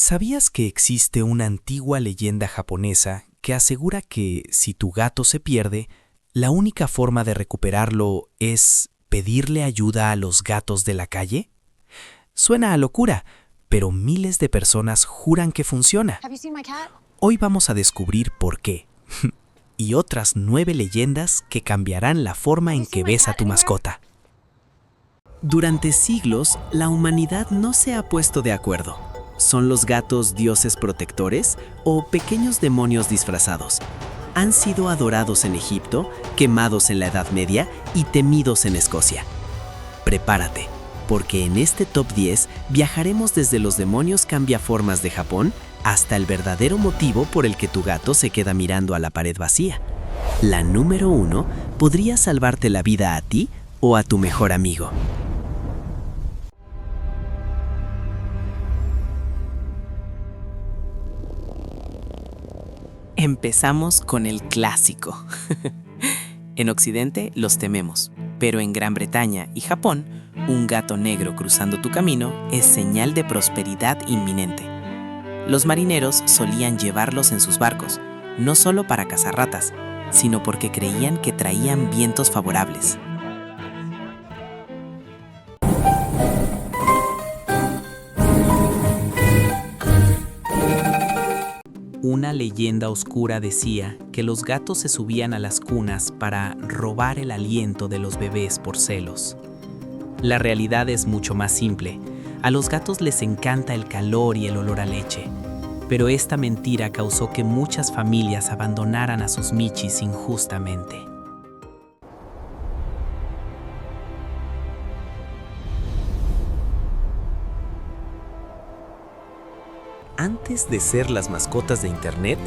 ¿Sabías que existe una antigua leyenda japonesa que asegura que si tu gato se pierde, la única forma de recuperarlo es pedirle ayuda a los gatos de la calle? Suena a locura, pero miles de personas juran que funciona. Have you seen my cat? Hoy vamos a descubrir por qué. Y otras 9 leyendas que cambiarán la forma en que ves a tu mascota. Durante siglos, la humanidad no se ha puesto de acuerdo. ¿Son los gatos dioses protectores o pequeños demonios disfrazados? Han sido adorados en Egipto, quemados en la Edad Media y temidos en Escocia. Prepárate, porque en este Top 10 viajaremos desde los demonios cambiaformas de Japón hasta el verdadero motivo por el que tu gato se queda mirando a la pared vacía. La número 1 podría salvarte la vida a ti o a tu mejor amigo. Empezamos con el clásico. En Occidente los tememos, pero en Gran Bretaña y Japón, un gato negro cruzando tu camino es señal de prosperidad inminente. Los marineros solían llevarlos en sus barcos, no solo para cazar ratas, sino porque creían que traían vientos favorables. Una leyenda oscura decía que los gatos se subían a las cunas para robar el aliento de los bebés por celos. La realidad es mucho más simple. A los gatos les encanta el calor y el olor a leche. Pero esta mentira causó que muchas familias abandonaran a sus michis injustamente. Antes de ser las mascotas de Internet,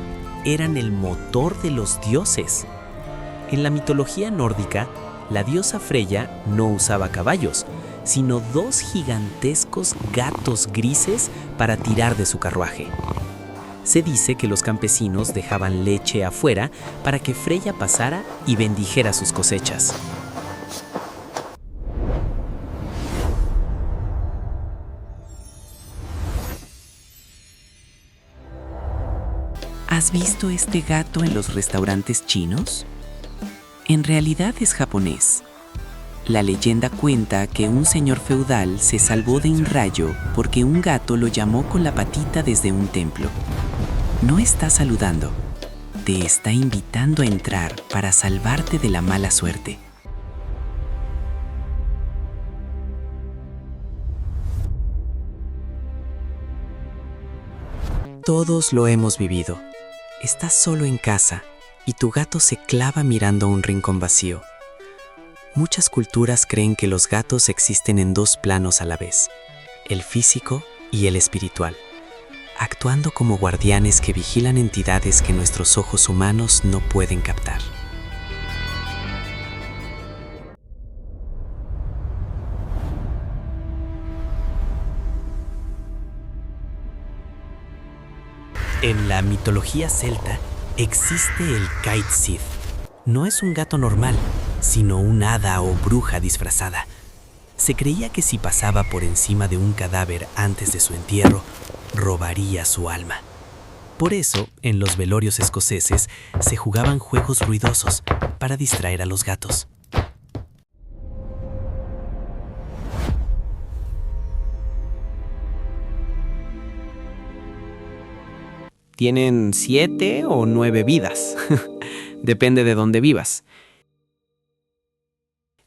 eran el motor de los dioses. En la mitología nórdica, la diosa Freya no usaba caballos, sino 2 gigantescos gatos grises para tirar de su carruaje. Se dice que los campesinos dejaban leche afuera para que Freya pasara y bendijera sus cosechas. ¿Has visto este gato en los restaurantes chinos? En realidad es japonés. La leyenda cuenta que un señor feudal se salvó de un rayo porque un gato lo llamó con la patita desde un templo. No está saludando, te está invitando a entrar para salvarte de la mala suerte. Todos lo hemos vivido. Estás solo en casa y tu gato se clava mirando a un rincón vacío. Muchas culturas creen que los gatos existen en 2 planos a la vez, el físico y el espiritual, actuando como guardianes que vigilan entidades que nuestros ojos humanos no pueden captar. En la mitología celta existe el Kait Sith. No es un gato normal, sino un hada o bruja disfrazada. Se creía que si pasaba por encima de un cadáver antes de su entierro, robaría su alma. Por eso, en los velorios escoceses se jugaban juegos ruidosos para distraer a los gatos. Tienen 7 o 9 vidas. Depende de dónde vivas.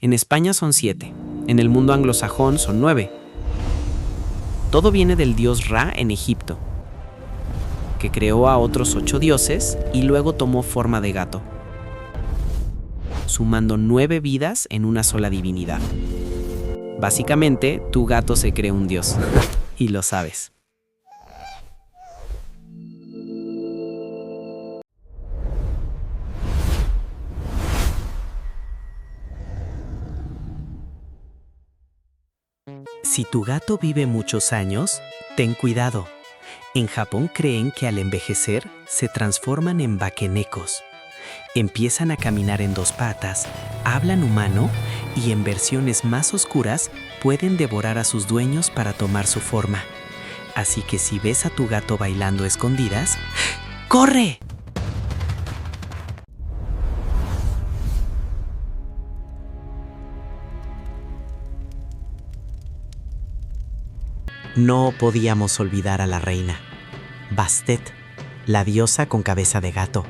En España son 7. En el mundo anglosajón son 9. Todo viene del dios Ra en Egipto, que creó a otros 8 dioses y luego tomó forma de gato, sumando 9 vidas en una sola divinidad. Básicamente, tu gato se cree un dios. Y lo sabes. Si tu gato vive muchos años, ten cuidado. En Japón creen que al envejecer se transforman en vaquenecos. Empiezan a caminar en 2 patas, hablan humano y en versiones más oscuras pueden devorar a sus dueños para tomar su forma. Así que si ves a tu gato bailando a escondidas, ¡corre! No podíamos olvidar a la reina, Bastet, la diosa con cabeza de gato.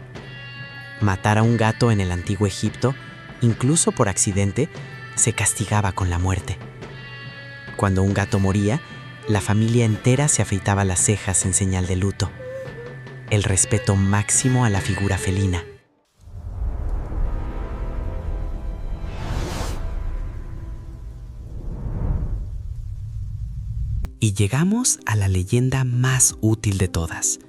Matar a un gato en el antiguo Egipto, incluso por accidente, se castigaba con la muerte. Cuando un gato moría, la familia entera se afeitaba las cejas en señal de luto. El respeto máximo a la figura felina. Y llegamos a la leyenda más útil de todas.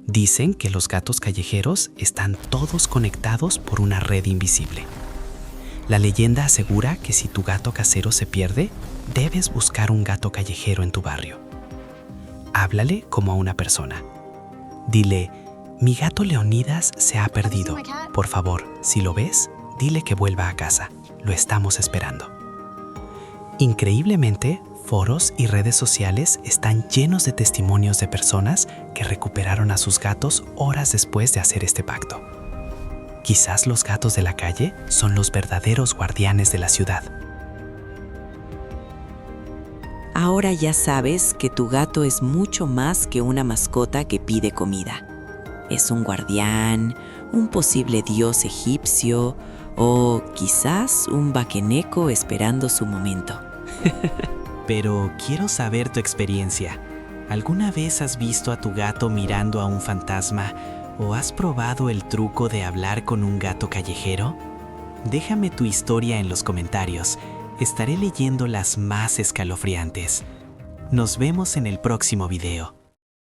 Dicen que los gatos callejeros están todos conectados por una red invisible. La leyenda asegura que si tu gato casero se pierde, debes buscar un gato callejero en tu barrio. Háblale como a una persona. Dile, mi gato Leonidas se ha perdido. Por favor, si lo ves, dile que vuelva a casa. Lo estamos esperando. Increíblemente, foros y redes sociales están llenos de testimonios de personas que recuperaron a sus gatos horas después de hacer este pacto. Quizás los gatos de la calle son los verdaderos guardianes de la ciudad. Ahora ya sabes que tu gato es mucho más que una mascota que pide comida. Es un guardián, un posible dios egipcio o quizás un vaqueneco esperando su momento. Pero quiero saber tu experiencia. ¿Alguna vez has visto a tu gato mirando a un fantasma o has probado el truco de hablar con un gato callejero? Déjame tu historia en los comentarios. Estaré leyendo las más escalofriantes. Nos vemos en el próximo video.